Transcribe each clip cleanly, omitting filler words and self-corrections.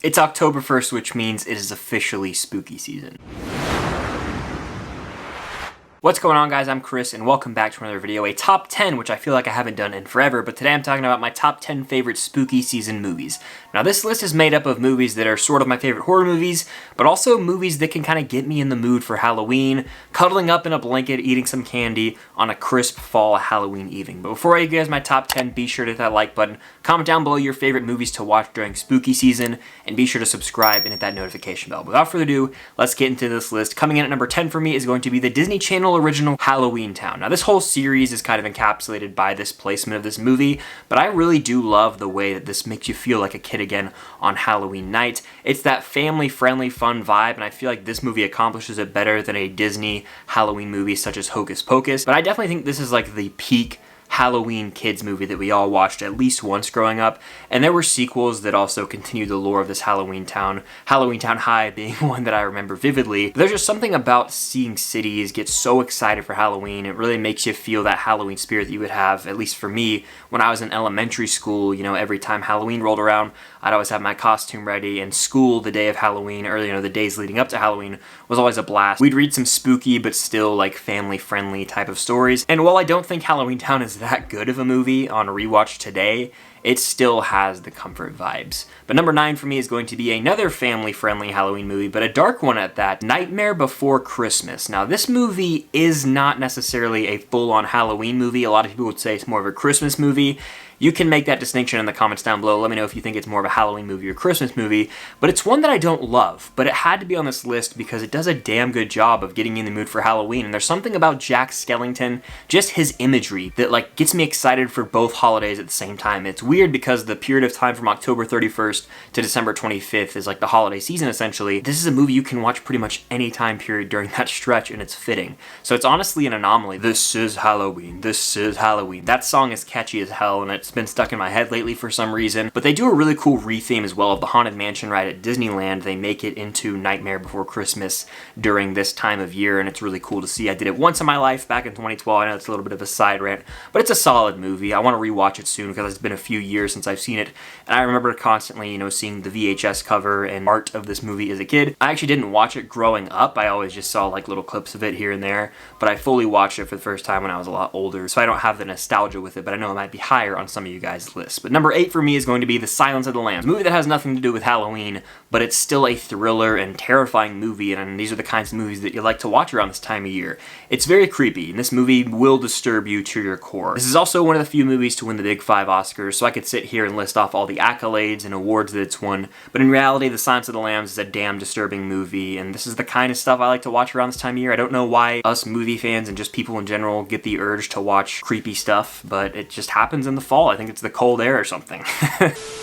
It's October 1st, which means it is officially spooky season. What's going on, guys? I'm Chris, and welcome back to another video, a top 10, which I feel like I haven't done in forever, but today I'm talking about my top 10 favorite spooky season movies. Now, this list is made up of movies that are sort of my favorite horror movies, but also movies that can kind of get me in the mood for Halloween, cuddling up in a blanket, eating some candy on a crisp fall Halloween evening. But before I give you guys my top 10, be sure to hit that like button, comment down below your favorite movies to watch during spooky season, and be sure to subscribe and hit that notification bell. Without further ado, let's get into this list. Coming in at number 10 for me is going to be the Disney Channel original Halloween Town. Now, this whole series is kind of encapsulated by this placement of this movie, but I really do love the way that this makes you feel like a kid again on Halloween night. It's that family-friendly, fun vibe, and I feel like this movie accomplishes it better than a Disney Halloween movie such as Hocus Pocus, but I definitely think this is like the peak Halloween kids movie that we all watched at least once growing up, and there were sequels that also continued the lore of this Halloween Town, Halloween Town High being one that I remember vividly. But there's just something about seeing cities get so excited for Halloween. It really makes you feel that Halloween spirit that you would have, at least for me, when I was in elementary school. You know, every time Halloween rolled around, I'd always have my costume ready, and school the day of Halloween, or the days leading up to Halloween, was always a blast. We'd read some spooky but still like family-friendly type of stories, and while I don't think Halloween Town is that good of a movie on a rewatch today, it still has the comfort vibes. But number 9 for me is going to be another family-friendly Halloween movie, but a dark one at that, Nightmare Before Christmas. Now, this movie is not necessarily a full-on Halloween movie. A lot of people would say it's more of a Christmas movie. You can make that distinction in the comments down below. Let me know if you think it's more of a Halloween movie or Christmas movie, but it's one that I don't love, but it had to be on this list because it does a damn good job of getting you in the mood for Halloween, and there's something about Jack Skellington, just his imagery, that like gets me excited for both holidays at the same time. It's weird because the period of time from October 31st to December 25th is like the holiday season, essentially. This is a movie you can watch pretty much any time period during that stretch, and it's fitting. So it's honestly an anomaly. This is Halloween. This is Halloween. That song is catchy as hell, and it's been stuck in my head lately for some reason. But they do a really cool retheme as well of the Haunted Mansion ride at Disneyland. They make it into Nightmare Before Christmas during this time of year, and it's really cool to see. I did it once in my life back in 2012. I know it's a little bit of a side rant, but it's a solid movie. I want to rewatch it soon because it's been a few years since I've seen it, and I remember constantly, seeing the VHS cover and art of this movie as a kid. I actually didn't watch it growing up. I always just saw like little clips of it here and there, but I fully watched it for the first time when I was a lot older, so I don't have the nostalgia with it, but I know it might be higher on some of you guys' list. But number 8 for me is going to be The Silence of the Lambs, a movie that has nothing to do with Halloween, but it's still a thriller and terrifying movie, and these are the kinds of movies that you like to watch around this time of year. It's very creepy, and this movie will disturb you to your core. This is also one of the few movies to win the Big 5 Oscars, so I could sit here and list off all the accolades and awards that it's won, but in reality, The Silence of the Lambs is a damn disturbing movie, and this is the kind of stuff I like to watch around this time of year. I don't know why us movie fans and just people in general get the urge to watch creepy stuff, but it just happens in the fall. I think it's the cold air or something.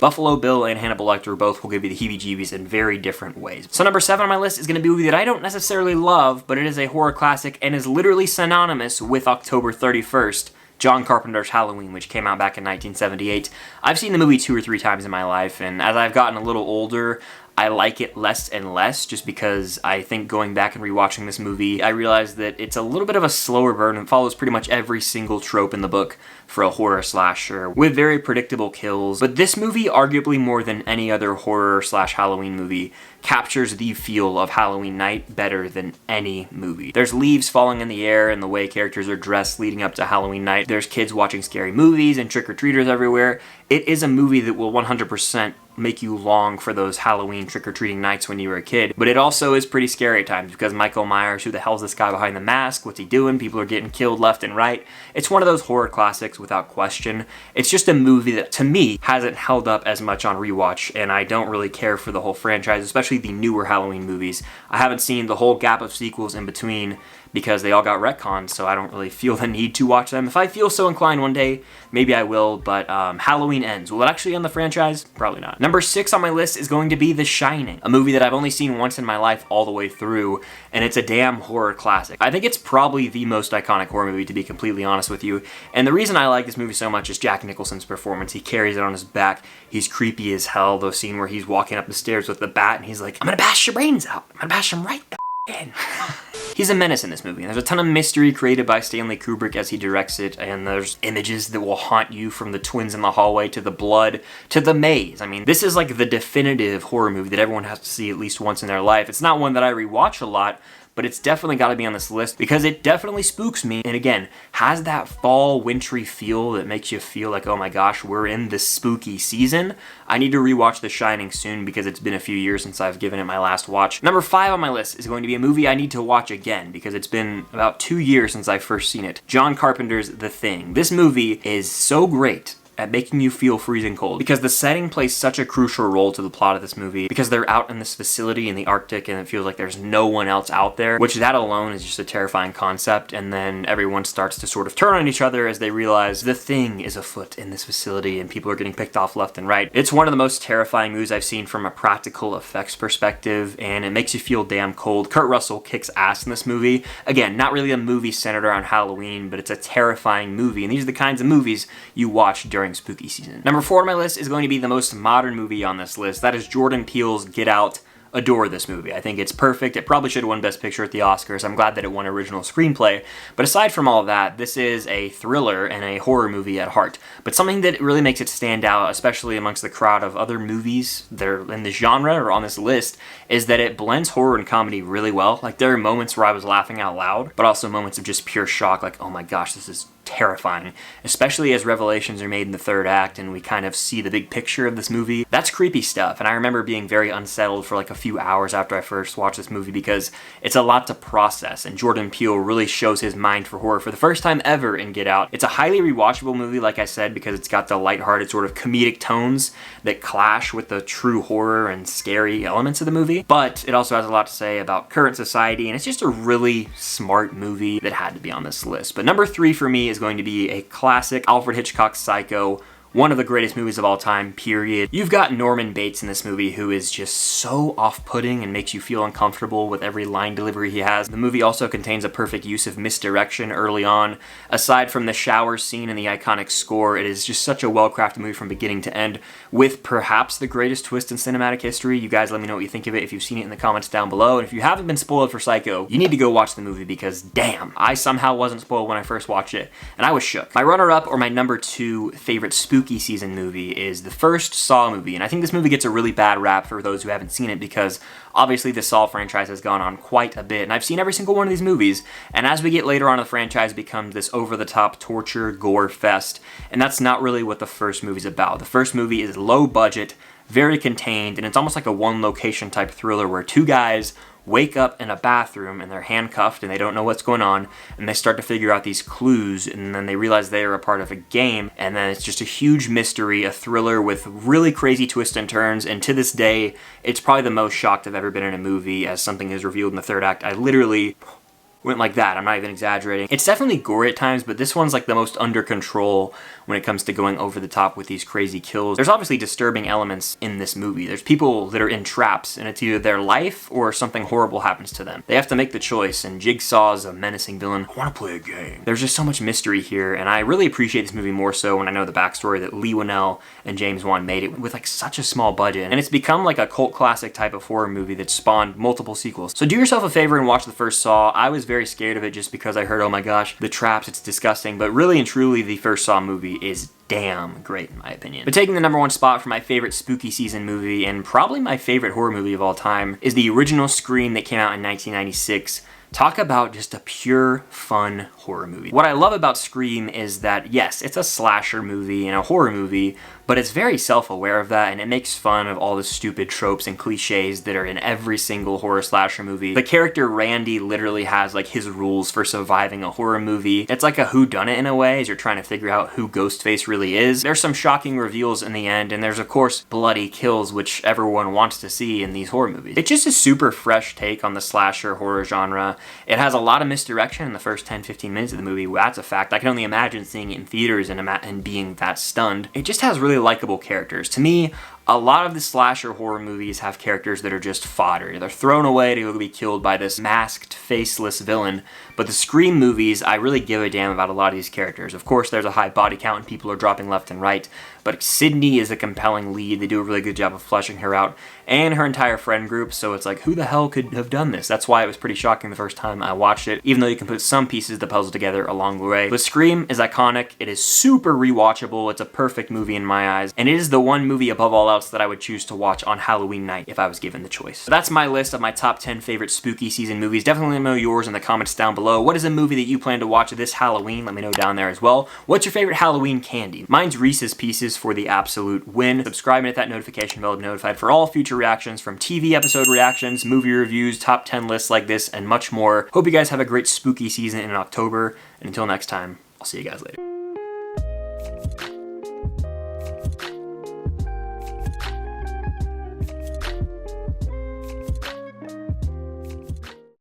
Buffalo Bill and Hannibal Lecter both will give you the heebie-jeebies in very different ways. So number 7 on my list is going to be a movie that I don't necessarily love, but it is a horror classic and is literally synonymous with October 31st, John Carpenter's Halloween, which came out back in 1978. I've seen the movie 2 or 3 times in my life, and as I've gotten a little older, I like it less and less, just because I think going back and rewatching this movie, I realized that it's a little bit of a slower burn and follows pretty much every single trope in the book for a horror slasher, with very predictable kills. But this movie, arguably more than any other horror slash Halloween movie, captures the feel of Halloween night better than any movie. There's leaves falling in the air and the way characters are dressed leading up to Halloween night. There's kids watching scary movies and trick-or-treaters everywhere. It is a movie that will 100% make you long for those Halloween trick-or-treating nights when you were a kid. But it also is pretty scary at times because Michael Myers, who the hell's this guy behind the mask? What's he doing? People are getting killed left and right. It's one of those horror classics without question. It's just a movie that, to me, hasn't held up as much on rewatch, and I don't really care for the whole franchise, especially the newer Halloween movies. I haven't seen the whole gap of sequels in between because they all got retconned, so I don't really feel the need to watch them. If I feel so inclined one day, maybe I will, but Halloween Ends. Will it actually end the franchise? Probably not. Number 6 on my list is going to be The Shining, a movie that I've only seen once in my life all the way through, and it's a damn horror classic. I think it's probably the most iconic horror movie, to be completely honest with you, and the reason I like this movie so much is Jack Nicholson's performance. He carries it on his back. He's creepy as hell. The scene where he's walking up the stairs with the bat, and he's like, I'm gonna bash your brains out. I'm gonna bash them right the in. He's a menace in this movie. There's a ton of mystery created by Stanley Kubrick as he directs it, and there's images that will haunt you, from the twins in the hallway to the blood to the maze. I mean, this is like the definitive horror movie that everyone has to see at least once in their life. It's not one that I rewatch a lot, but it's definitely got to be on this list because it definitely spooks me, and again, has that fall wintry feel that makes you feel like, oh my gosh, we're in this spooky season. I need to rewatch The Shining soon because it's been a few years since I've given it my last watch. Number 5 on my list is going to be a movie I need to watch again because it's been about 2 years since I first seen it. John Carpenter's The Thing. This movie is so great at making you feel freezing cold because the setting plays such a crucial role to the plot of this movie because they're out in this facility in the Arctic and it feels like there's no one else out there, which that alone is just a terrifying concept, and then everyone starts to sort of turn on each other as they realize the thing is afoot in this facility and people are getting picked off left and right. It's one of the most terrifying movies I've seen from a practical effects perspective, and it makes you feel damn cold. Kurt Russell kicks ass in this movie. Again, not really a movie centered around Halloween, but it's a terrifying movie, and these are the kinds of movies you watch during spooky season. Number 4 on my list is going to be the most modern movie on this list. That is Jordan Peele's Get Out. Adore this movie. I think it's perfect. It probably should have won Best Picture at the Oscars. I'm glad that it won Original Screenplay. But aside from all of that, this is a thriller and a horror movie at heart. But something that really makes it stand out, especially amongst the crowd of other movies that are in this genre or on this list, is that it blends horror and comedy really well. Like, there are moments where I was laughing out loud, but also moments of just pure shock, like, oh my gosh, this is terrifying, especially as revelations are made in the third act and we kind of see the big picture of this movie. That's creepy stuff, and I remember being very unsettled for like a few hours after I first watched this movie because it's a lot to process, and Jordan Peele really shows his mind for horror for the first time ever in Get Out. It's a highly rewatchable movie, like I said, because it's got the lighthearted sort of comedic tones that clash with the true horror and scary elements of the movie, but it also has a lot to say about current society, and it's just a really smart movie that had to be on this list. But number 3 for me is going to be a classic Alfred Hitchcock Psycho, one of the greatest movies of all time, period. You've got Norman Bates in this movie who is just so off-putting and makes you feel uncomfortable with every line delivery he has. The movie also contains a perfect use of misdirection early on. Aside from the shower scene and the iconic score, it is just such a well-crafted movie from beginning to end, with perhaps the greatest twist in cinematic history. You guys let me know what you think of it if you've seen it in the comments down below. And if you haven't been spoiled for Psycho, you need to go watch the movie because damn, I somehow wasn't spoiled when I first watched it, and I was shook. My runner-up, or my number 2 favorite spooky season movie, is the first Saw movie, and I think this movie gets a really bad rap for those who haven't seen it because obviously the Saw franchise has gone on quite a bit, and I've seen every single one of these movies, and as we get later on in the franchise, it becomes this over-the-top torture gore fest, and that's not really what the first movie's about. The first movie is low budget, very contained, and it's almost like a one-location type thriller where 2 guys wake up in a bathroom and they're handcuffed and they don't know what's going on, and they start to figure out these clues, and then they realize they are a part of a game, and then it's just a huge mystery, a thriller with really crazy twists and turns, and to this day, it's probably the most shocked I've ever been in a movie as something is revealed in the third act. I literally went like that. I'm not even exaggerating. It's definitely gory at times, but this one's like the most under control when it comes to going over the top with these crazy kills. There's obviously disturbing elements in this movie. There's people that are in traps, and it's either their life or something horrible happens to them. They have to make the choice, and Jigsaw is a menacing villain. I want to play a game. There's just so much mystery here, and I really appreciate this movie more so when I know the backstory that Leigh Whannell and James Wan made it with like such a small budget, and it's become like a cult classic type of horror movie that spawned multiple sequels. So do yourself a favor and watch the first Saw. I was very scared of it just because I heard, oh my gosh, the traps, it's disgusting, but really and truly the first Saw movie is damn great in my opinion. But taking the number 1 spot for my favorite spooky season movie, and probably my favorite horror movie of all time, is the original Scream that came out in 1996. Talk about just a pure, fun horror movie. What I love about Scream is that, yes, it's a slasher movie and a horror movie, but it's very self-aware of that, and it makes fun of all the stupid tropes and cliches that are in every single horror slasher movie. The character Randy literally has like his rules for surviving a horror movie. It's like a whodunit in a way, as you're trying to figure out who Ghostface really is. There's some shocking reveals in the end, and there's of course bloody kills, which everyone wants to see in these horror movies. It's just a super fresh take on the slasher horror genre. It has a lot of misdirection in the first 10-15 minutes of the movie. That's a fact. I can only imagine seeing it in theaters and being that stunned. It just has really likable characters. To me, a lot of the slasher horror movies have characters that are just fodder. They're thrown away to be killed by this masked, faceless villain. But the Scream movies, I really give a damn about a lot of these characters. Of course, there's a high body count and people are dropping left and right, but Sydney is a compelling lead. They do a really good job of fleshing her out and her entire friend group, so it's like, who the hell could have done this? That's why it was pretty shocking the first time I watched it, even though you can put some pieces of the puzzle together along the way. But Scream is iconic. It is super rewatchable. It's a perfect movie in my eyes, and it is the one movie above all else that I would choose to watch on Halloween night if I was given the choice. So that's my list of my top 10 favorite spooky season movies. Definitely let me know yours in the comments down below. What is a movie that you plan to watch this Halloween? Let me know down there as well. What's your favorite Halloween candy? Mine's Reese's Pieces for the absolute win. Subscribe and hit that notification bell to be notified for all future reactions, from TV episode reactions, movie reviews, top 10 lists like this, and much more. Hope you guys have a great spooky season in October, and until next time, I'll see you guys later.